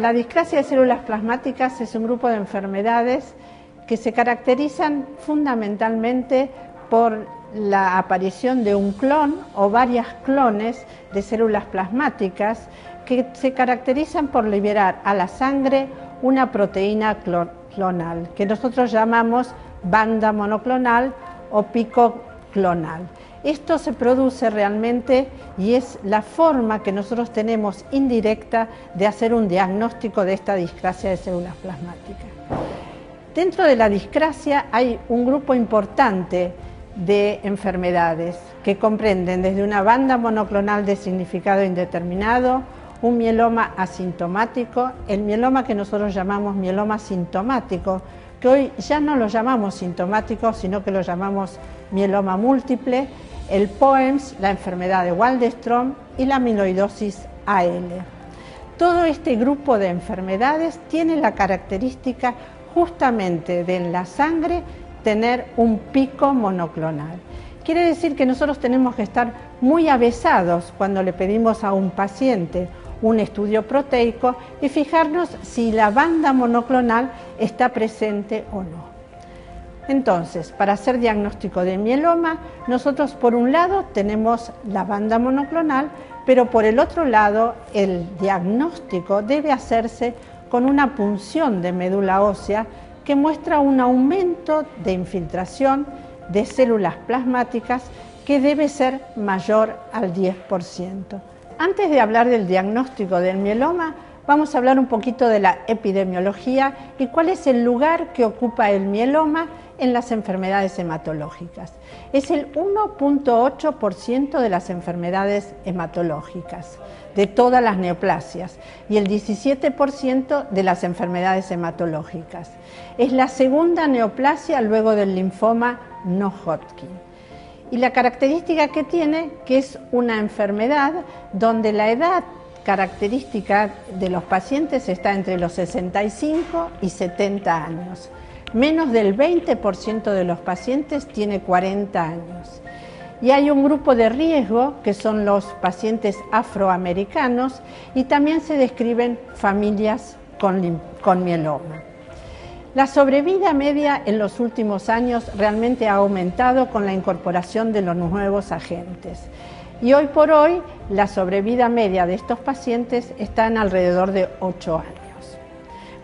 la discrasia de células plasmáticas es un grupo de enfermedades que se caracterizan fundamentalmente por la aparición de un clon o varias clones de células plasmáticas que se caracterizan por liberar a la sangre una proteína clonal, que nosotros llamamos banda monoclonal o pico clonal. Esto se produce realmente y es la forma que nosotros tenemos indirecta de hacer un diagnóstico de esta discrasia de células plasmáticas. Dentro de la discrasia hay un grupo importante de enfermedades que comprenden desde una banda monoclonal de significado indeterminado, un mieloma asintomático, el mieloma que nosotros llamamos mieloma sintomático, que hoy ya no lo llamamos sintomático, sino que lo llamamos mieloma múltiple, el POEMS, la enfermedad de Waldenström y la amiloidosis AL. Todo este grupo de enfermedades tiene la característica justamente de en la sangre tener un pico monoclonal. Quiere decir que nosotros tenemos que estar muy avesados cuando le pedimos a un paciente un estudio proteico y fijarnos si la banda monoclonal está presente o no. Entonces, para hacer diagnóstico de mieloma, nosotros por un lado tenemos la banda monoclonal, pero por el otro lado el diagnóstico debe hacerse con una punción de médula ósea que muestra un aumento de infiltración de células plasmáticas que debe ser mayor al 10%. Antes de hablar del diagnóstico del mieloma, vamos a hablar un poquito de la epidemiología y cuál es el lugar que ocupa el mieloma en las enfermedades hematológicas. Es el 1.8% de las enfermedades hematológicas, de todas las neoplasias, y el 17% de las enfermedades hematológicas. Es la segunda neoplasia luego del linfoma no Hodgkin. Y la característica que tiene, que es una enfermedad donde la edad característica de los pacientes está entre los 65 y 70 años. Menos del 20% de los pacientes tiene 40 años. Y hay un grupo de riesgo que son los pacientes afroamericanos y también se describen familias con mieloma. La sobrevida media en los últimos años realmente ha aumentado con la incorporación de los nuevos agentes. Y hoy por hoy la sobrevida media de estos pacientes está en alrededor de 8 años.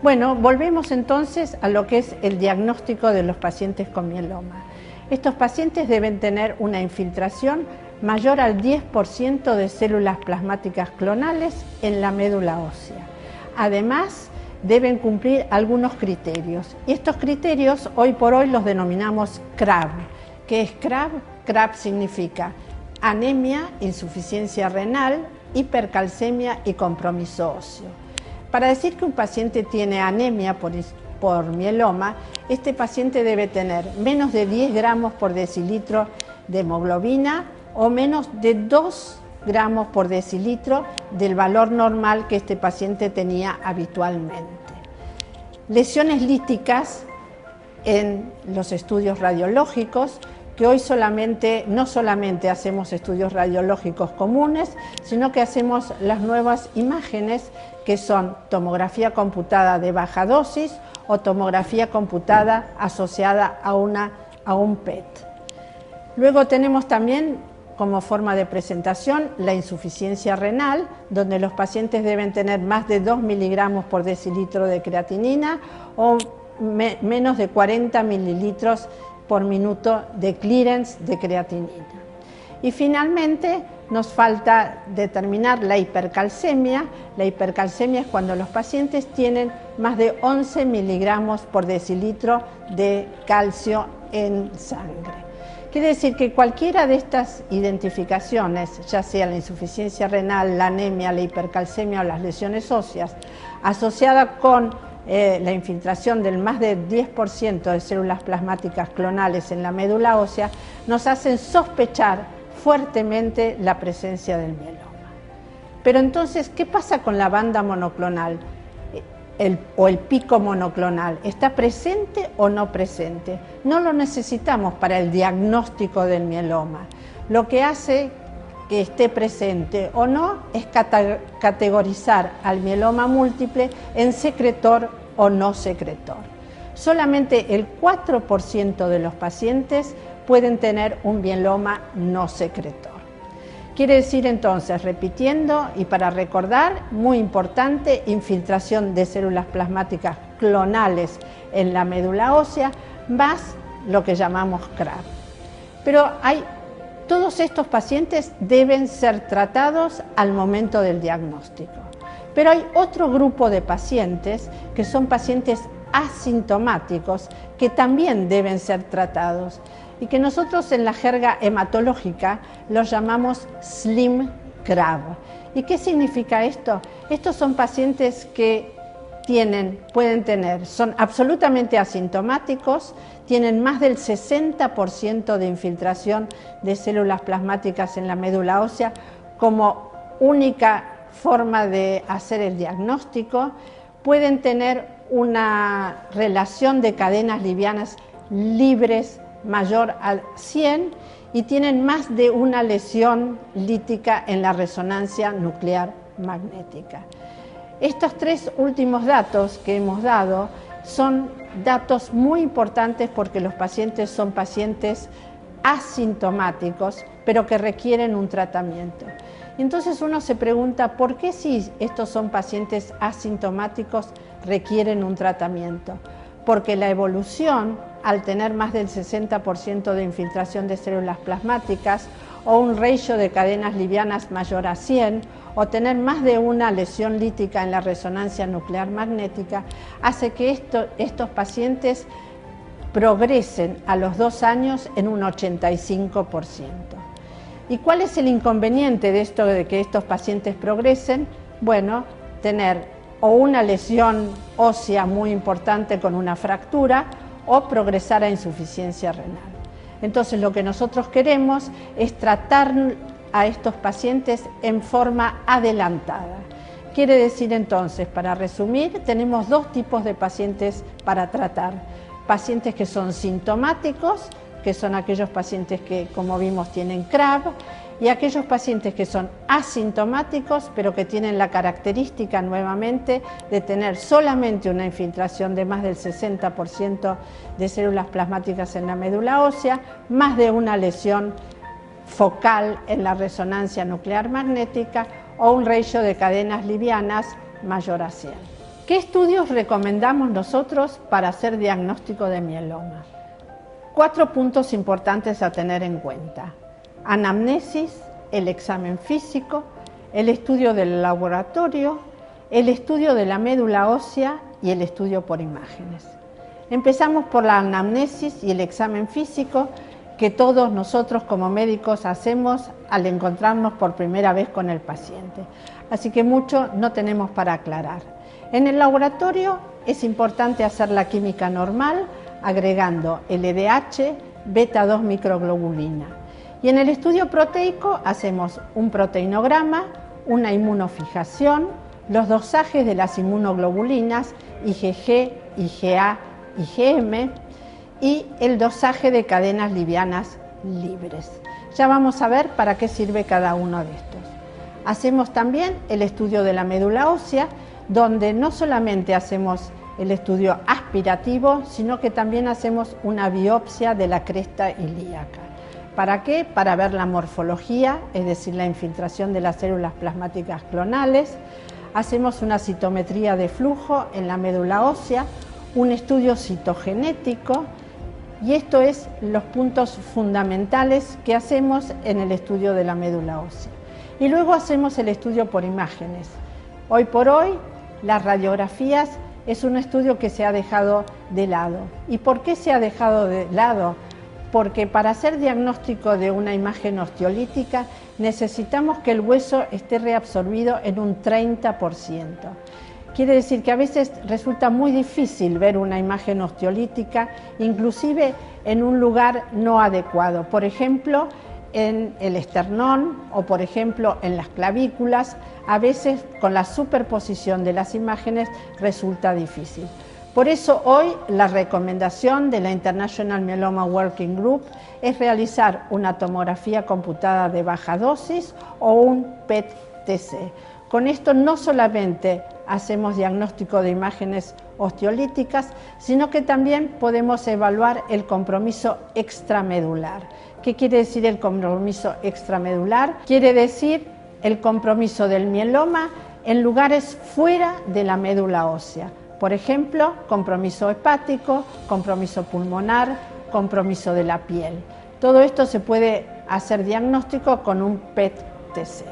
Bueno, volvemos entonces a lo que es el diagnóstico de los pacientes con mieloma. Estos pacientes deben tener una infiltración mayor al 10% de células plasmáticas clonales en la médula ósea. Además, deben cumplir algunos criterios. Y estos criterios hoy por hoy los denominamos CRAB. ¿Qué es CRAB? CRAB significa anemia, insuficiencia renal, hipercalcemia y compromiso óseo. Para decir que un paciente tiene anemia por mieloma, este paciente debe tener menos de 10 gramos por decilitro de hemoglobina o menos de 2 gramos por decilitro del valor normal que este paciente tenía habitualmente. Lesiones líticas en los estudios radiológicos, que hoy no solamente hacemos estudios radiológicos comunes, sino que hacemos las nuevas imágenes que son tomografía computada de baja dosis o tomografía computada asociada a un PET. Luego tenemos también como forma de presentación la insuficiencia renal, donde los pacientes deben tener más de 2 miligramos por decilitro de creatinina o menos de 40 mililitros por minuto de clearance de creatinina. Y finalmente nos falta determinar la hipercalcemia. La hipercalcemia es cuando los pacientes tienen más de 11 miligramos por decilitro de calcio en sangre. Quiere decir que cualquiera de estas identificaciones, ya sea la insuficiencia renal, la anemia, la hipercalcemia o las lesiones óseas, asociada con la infiltración del más del 10% de células plasmáticas clonales en la médula ósea, nos hacen sospechar fuertemente la presencia del mieloma. Pero entonces, ¿qué pasa con la banda monoclonal o el pico monoclonal? ¿Está presente o no presente? No lo necesitamos para el diagnóstico del mieloma. Lo que hace que esté presente o no es categorizar al mieloma múltiple en secretor o no secretor. Solamente el 4% de los pacientes pueden tener un mieloma no secretor. Quiere decir entonces, repitiendo y para recordar, muy importante, infiltración de células plasmáticas clonales en la médula ósea, más lo que llamamos CRAB. Pero todos estos pacientes deben ser tratados al momento del diagnóstico. Pero hay otro grupo de pacientes que son pacientes asintomáticos que también deben ser tratados y que nosotros en la jerga hematológica los llamamos Slim CRAB. ¿Y qué significa esto? Estos son pacientes que son absolutamente asintomáticos, tienen más del 60% de infiltración de células plasmáticas en la médula ósea como única forma de hacer el diagnóstico, pueden tener una relación de cadenas livianas libres mayor al 100 y tienen más de una lesión lítica en la resonancia nuclear magnética. Estos tres últimos datos que hemos dado son datos muy importantes porque los pacientes son pacientes asintomáticos, pero que requieren un tratamiento. Entonces uno se pregunta, ¿por qué si estos son pacientes asintomáticos requieren un tratamiento? Porque la evolución, al tener más del 60% de infiltración de células plasmáticas o un ratio de cadenas livianas mayor a 100 o tener más de una lesión lítica en la resonancia nuclear magnética, hace que estos pacientes progresen a los 2 años en un 85%. ¿Y cuál es el inconveniente de esto de que estos pacientes progresen? Bueno, tener o una lesión ósea muy importante con una fractura o progresar a insuficiencia renal. Entonces lo que nosotros queremos es tratar a estos pacientes en forma adelantada. Quiere decir entonces, para resumir, tenemos dos tipos de pacientes para tratar. Pacientes que son sintomáticos, que son aquellos pacientes que, como vimos, tienen CRAB, y aquellos pacientes que son asintomáticos, pero que tienen la característica nuevamente de tener solamente una infiltración de más del 60% de células plasmáticas en la médula ósea, más de una lesión focal en la resonancia nuclear magnética o un ratio de cadenas livianas mayor a 100. ¿Qué estudios recomendamos nosotros para hacer diagnóstico de mieloma? 4 puntos importantes a tener en cuenta: anamnesis, el examen físico, el estudio del laboratorio, el estudio de la médula ósea y el estudio por imágenes. Empezamos por la anamnesis y el examen físico que todos nosotros como médicos hacemos al encontrarnos por primera vez con el paciente. Así que mucho no tenemos para aclarar. En el laboratorio es importante hacer la química normal agregando LDH, beta-2 microglobulina. Y en el estudio proteico hacemos un proteinograma, una inmunofijación, los dosajes de las inmunoglobulinas IgG, IgA, IgM y el dosaje de cadenas livianas libres. Ya vamos a ver para qué sirve cada uno de estos. Hacemos también el estudio de la médula ósea, donde no solamente hacemos el estudio aspirativo, sino que también hacemos una biopsia de la cresta ilíaca. ¿Para qué? Para ver la morfología, es decir, la infiltración de las células plasmáticas clonales. Hacemos una citometría de flujo en la médula ósea, un estudio citogenético, y esto es los puntos fundamentales que hacemos en el estudio de la médula ósea. Y luego hacemos el estudio por imágenes. Hoy por hoy, las radiografías es un estudio que se ha dejado de lado. ¿Y por qué se ha dejado de lado? Porque para hacer diagnóstico de una imagen osteolítica necesitamos que el hueso esté reabsorbido en un 30%. Quiere decir que a veces resulta muy difícil ver una imagen osteolítica, inclusive en un lugar no adecuado. Por ejemplo, en el esternón o por ejemplo en las clavículas, a veces con la superposición de las imágenes resulta difícil. Por eso hoy la recomendación de la International Myeloma Working Group es realizar una tomografía computada de baja dosis o un PET-TC. Con esto no solamente hacemos diagnóstico de imágenes osteolíticas, sino que también podemos evaluar el compromiso extramedular. ¿Qué quiere decir el compromiso extramedular? Quiere decir el compromiso del mieloma en lugares fuera de la médula ósea. Por ejemplo, compromiso hepático, compromiso pulmonar, compromiso de la piel. Todo esto se puede hacer diagnóstico con un PET-TC.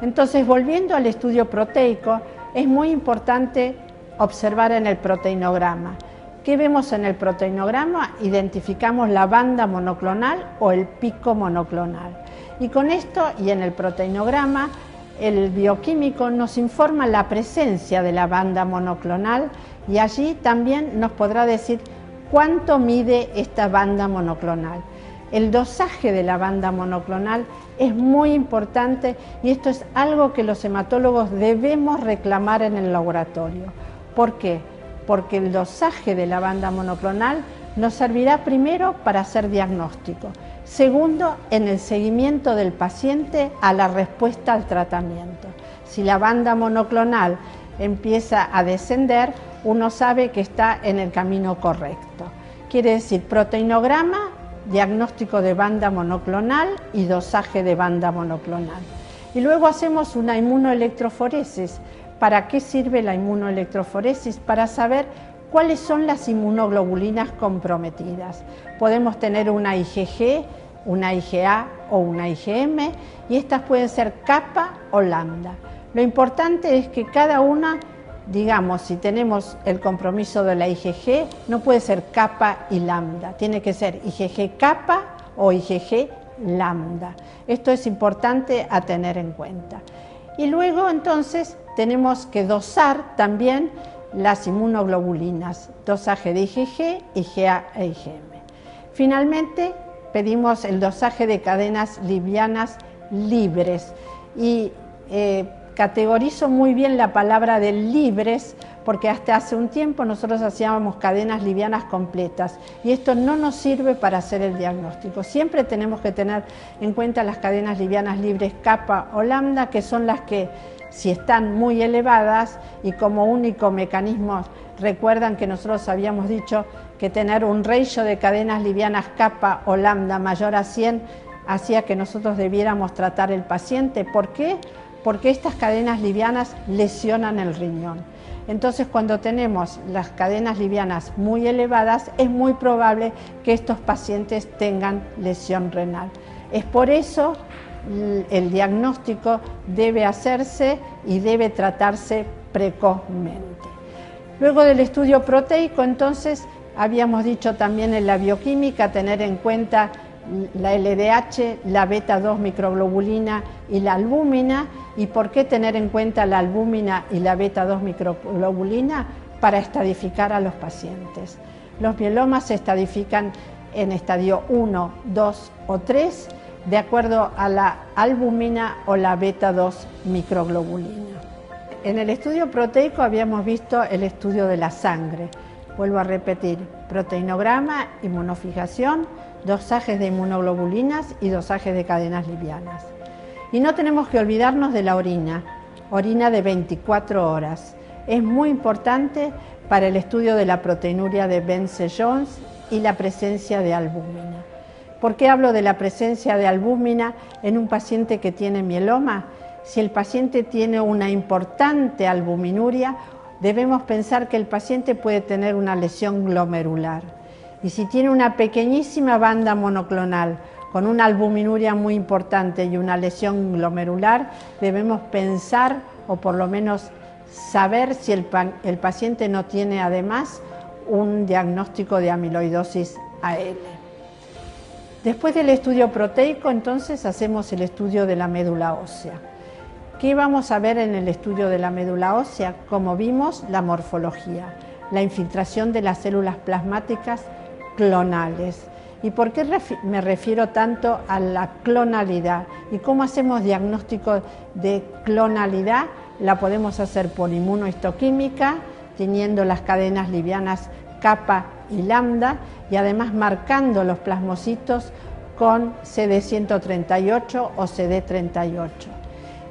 Entonces, volviendo al estudio proteico, es muy importante observar en el proteinograma. ¿Qué vemos en el proteinograma? Identificamos la banda monoclonal o el pico monoclonal. Y con esto, y en el proteinograma, el bioquímico nos informa la presencia de la banda monoclonal y allí también nos podrá decir cuánto mide esta banda monoclonal. El dosaje de la banda monoclonal es muy importante y esto es algo que los hematólogos debemos reclamar en el laboratorio. ¿Por qué? Porque el dosaje de la banda monoclonal nos servirá primero para hacer diagnóstico, segundo, en el seguimiento del paciente a la respuesta al tratamiento. Si la banda monoclonal empieza a descender, uno sabe que está en el camino correcto. Quiere decir, proteinograma, diagnóstico de banda monoclonal y dosaje de banda monoclonal. Y luego hacemos una inmunoelectroforesis. ¿Para qué sirve la inmunoelectroforesis? Para saber cuáles son las inmunoglobulinas comprometidas. Podemos tener una IgG, una IgA o una IgM y estas pueden ser kappa o lambda. Lo importante es que cada una, digamos, si tenemos el compromiso de la IgG, no puede ser kappa y lambda, tiene que ser IgG kappa o IgG lambda. Esto es importante a tener en cuenta. Y luego entonces tenemos que dosar también las inmunoglobulinas, dosaje de IgG, IgA e IgM. Finalmente pedimos el dosaje de cadenas livianas libres y categorizo muy bien la palabra de libres porque hasta hace un tiempo nosotros hacíamos cadenas livianas completas y esto no nos sirve para hacer el diagnóstico. Siempre tenemos que tener en cuenta las cadenas livianas libres kappa o lambda, que son las que, si están muy elevadas y como único mecanismo, recuerdan que nosotros habíamos dicho que tener un ratio de cadenas livianas kappa o lambda mayor a 100 hacía que nosotros debiéramos tratar el paciente. ¿Por qué? Porque estas cadenas livianas lesionan el riñón. Entonces, cuando tenemos las cadenas livianas muy elevadas, es muy probable que estos pacientes tengan lesión renal. Es por eso el diagnóstico debe hacerse y debe tratarse precozmente. Luego del estudio proteico, entonces, habíamos dicho también en la bioquímica tener en cuenta la LDH, la beta-2 microglobulina y la albúmina. ¿Y por qué tener en cuenta la albúmina y la beta-2 microglobulina? Para estadificar a los pacientes. Los mielomas se estadifican en estadio 1, 2 o 3 de acuerdo a la albúmina o la beta-2 microglobulina. En el estudio proteico habíamos visto el estudio de la sangre. Vuelvo a repetir, proteinograma, inmunofijación, dosajes de inmunoglobulinas y dosajes de cadenas livianas. Y no tenemos que olvidarnos de la orina de 24 horas. Es muy importante para el estudio de la proteinuria de Bence-Jones y la presencia de albúmina. ¿Por qué hablo de la presencia de albúmina en un paciente que tiene mieloma? Si el paciente tiene una importante albuminuria, debemos pensar que el paciente puede tener una lesión glomerular. Y si tiene una pequeñísima banda monoclonal con una albuminuria muy importante y una lesión glomerular, debemos pensar o por lo menos saber si el paciente no tiene además un diagnóstico de amiloidosis AL. Después del estudio proteico, entonces hacemos el estudio de la médula ósea. ¿Qué vamos a ver en el estudio de la médula ósea? Como vimos, la morfología, la infiltración de las células plasmáticas clonales. ¿Y por qué me refiero tanto a la clonalidad? ¿Y cómo hacemos diagnóstico de clonalidad? La podemos hacer por inmunohistoquímica, teniendo las cadenas livianas kappa y lambda y además marcando los plasmocitos con CD138 o CD38.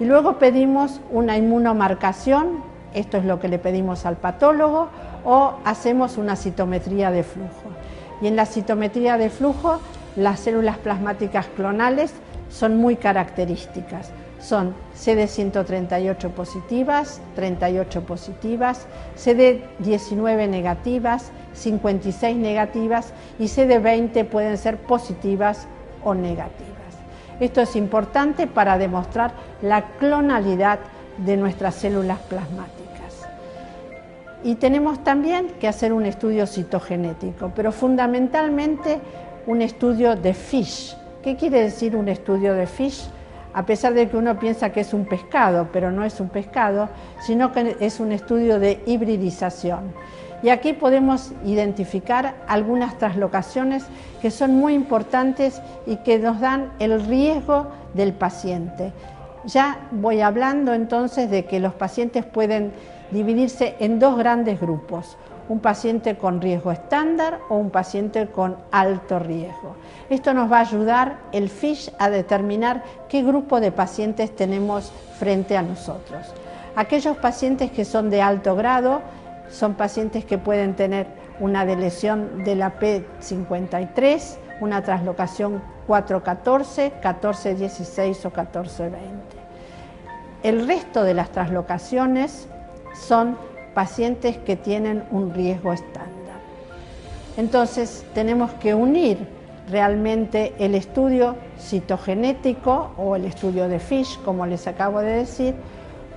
Y luego pedimos una inmunomarcación, esto es lo que le pedimos al patólogo, o hacemos una citometría de flujo. Y en la citometría de flujo, las células plasmáticas clonales son muy características. Son CD138 positivas, 38 positivas, CD19 negativas, 56 negativas y CD20 pueden ser positivas o negativas. Esto es importante para demostrar la clonalidad de nuestras células plasmáticas. Y tenemos también que hacer un estudio citogenético, pero fundamentalmente un estudio de FISH. ¿Qué quiere decir un estudio de FISH? A pesar de que uno piensa que es un pescado, pero no es un pescado, sino que es un estudio de hibridización. Y aquí podemos identificar algunas translocaciones que son muy importantes y que nos dan el riesgo del paciente. Ya voy hablando entonces de que los pacientes pueden dividirse en dos grandes grupos, un paciente con riesgo estándar o un paciente con alto riesgo. Esto nos va a ayudar el FISH a determinar qué grupo de pacientes tenemos frente a nosotros. Aquellos pacientes que son de alto grado son pacientes que pueden tener una deleción de la P53, una translocación 414, 1416 o 1420. El resto de las translocaciones son pacientes que tienen un riesgo estándar. Entonces tenemos que unir realmente el estudio citogenético o el estudio de FISH, como les acabo de decir,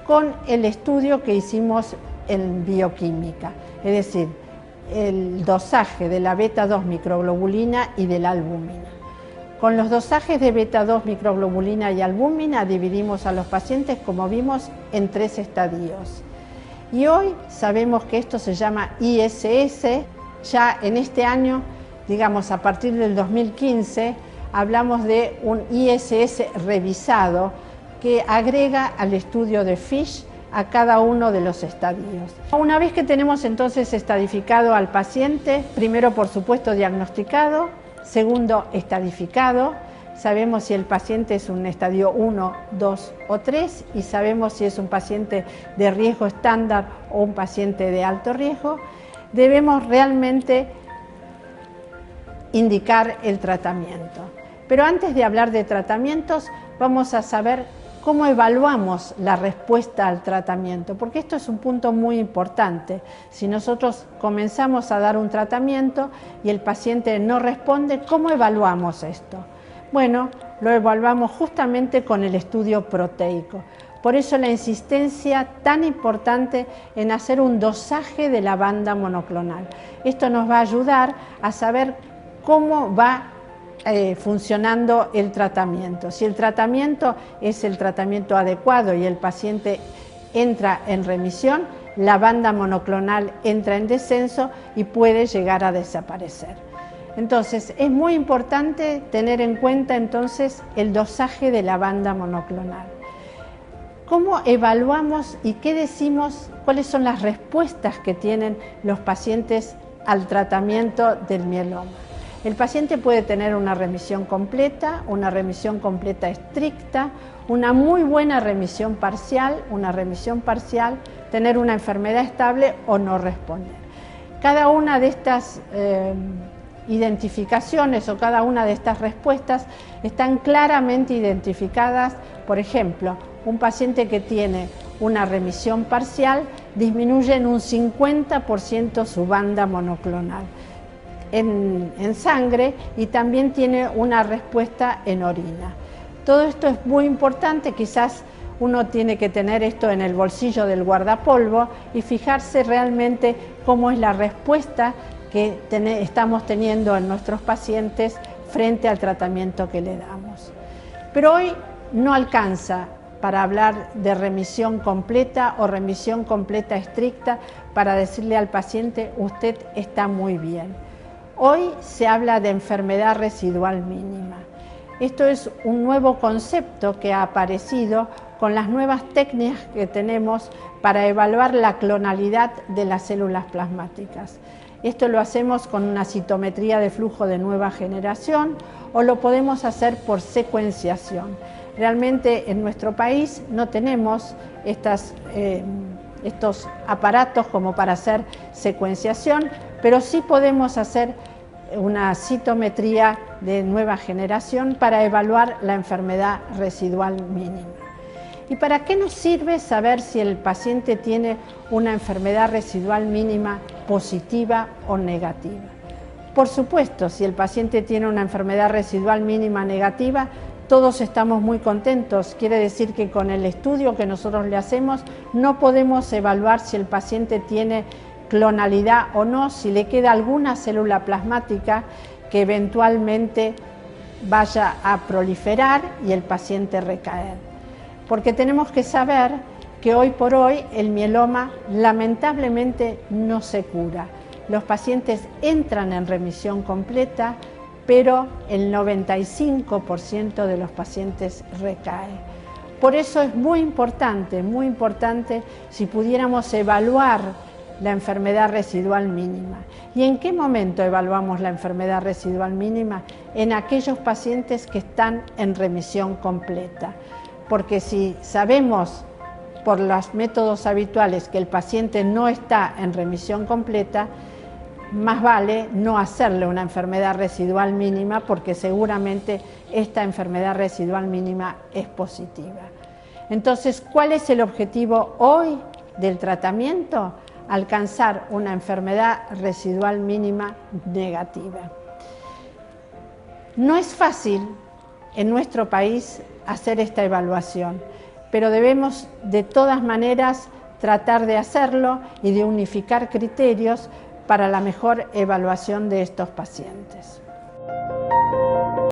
con el estudio que hicimos en bioquímica, es decir, el dosaje de la beta-2 microglobulina y de la albúmina. Con los dosajes de beta-2 microglobulina y albúmina dividimos a los pacientes, como vimos, en 3 estadios. Y hoy sabemos que esto se llama ISS. Ya en este año, digamos a partir del 2015, hablamos de un ISS revisado que agrega al estudio de FISH a cada uno de los estadios. Una vez que tenemos entonces estadificado al paciente, primero por supuesto diagnosticado, segundo estadificado, sabemos si el paciente es un estadio 1, 2 o 3 y sabemos si es un paciente de riesgo estándar o un paciente de alto riesgo, debemos realmente indicar el tratamiento. Pero antes de hablar de tratamientos, vamos a saber cómo evaluamos la respuesta al tratamiento, porque esto es un punto muy importante. Si nosotros comenzamos a dar un tratamiento y el paciente no responde, ¿cómo evaluamos esto? Bueno, lo evaluamos justamente con el estudio proteico. Por eso la insistencia tan importante en hacer un dosaje de la banda monoclonal. Esto nos va a ayudar a saber cómo va funcionando el tratamiento. Si el tratamiento es el tratamiento adecuado y el paciente entra en remisión, la banda monoclonal entra en descenso y puede llegar a desaparecer. Entonces, es muy importante tener en cuenta entonces el dosaje de la banda monoclonal. ¿Cómo evaluamos y qué decimos, cuáles son las respuestas que tienen los pacientes al tratamiento del mieloma? El paciente puede tener una remisión completa estricta, una muy buena remisión parcial, tener una enfermedad estable o no responder. Cada una de estas identificaciones o cada una de estas respuestas están claramente identificadas. Por ejemplo, un paciente que tiene una remisión parcial disminuye en un 50% su banda monoclonal en sangre y también tiene una respuesta en orina. Todo esto es muy importante, quizás uno tiene que tener esto en el bolsillo del guardapolvo y fijarse realmente cómo es la respuesta que estamos teniendo en nuestros pacientes frente al tratamiento que le damos. Pero hoy no alcanza para hablar de remisión completa o remisión completa estricta para decirle al paciente, usted está muy bien. Hoy se habla de enfermedad residual mínima. Esto es un nuevo concepto que ha aparecido con las nuevas técnicas que tenemos para evaluar la clonalidad de las células plasmáticas. Esto lo hacemos con una citometría de flujo de nueva generación o lo podemos hacer por secuenciación. Realmente en nuestro país no tenemos estos aparatos como para hacer secuenciación, pero sí podemos hacer una citometría de nueva generación para evaluar la enfermedad residual mínima. ¿Y para qué nos sirve saber si el paciente tiene una enfermedad residual mínima positiva o negativa? Por supuesto, si el paciente tiene una enfermedad residual mínima negativa, todos estamos muy contentos. Quiere decir que con el estudio que nosotros le hacemos no podemos evaluar si el paciente tiene clonalidad o no, si le queda alguna célula plasmática que eventualmente vaya a proliferar y el paciente recaer. Porque tenemos que saber que hoy por hoy el mieloma lamentablemente no se cura. Los pacientes entran en remisión completa, pero el 95% de los pacientes recae. Por eso es muy importante si pudiéramos evaluar la enfermedad residual mínima. ¿Y en qué momento evaluamos la enfermedad residual mínima? En aquellos pacientes que están en remisión completa. Porque si sabemos por los métodos habituales que el paciente no está en remisión completa, más vale no hacerle una enfermedad residual mínima porque seguramente esta enfermedad residual mínima es positiva. Entonces, ¿cuál es el objetivo hoy del tratamiento? Alcanzar una enfermedad residual mínima negativa. No es fácil en nuestro país hacer esta evaluación, pero debemos de todas maneras tratar de hacerlo y de unificar criterios para la mejor evaluación de estos pacientes.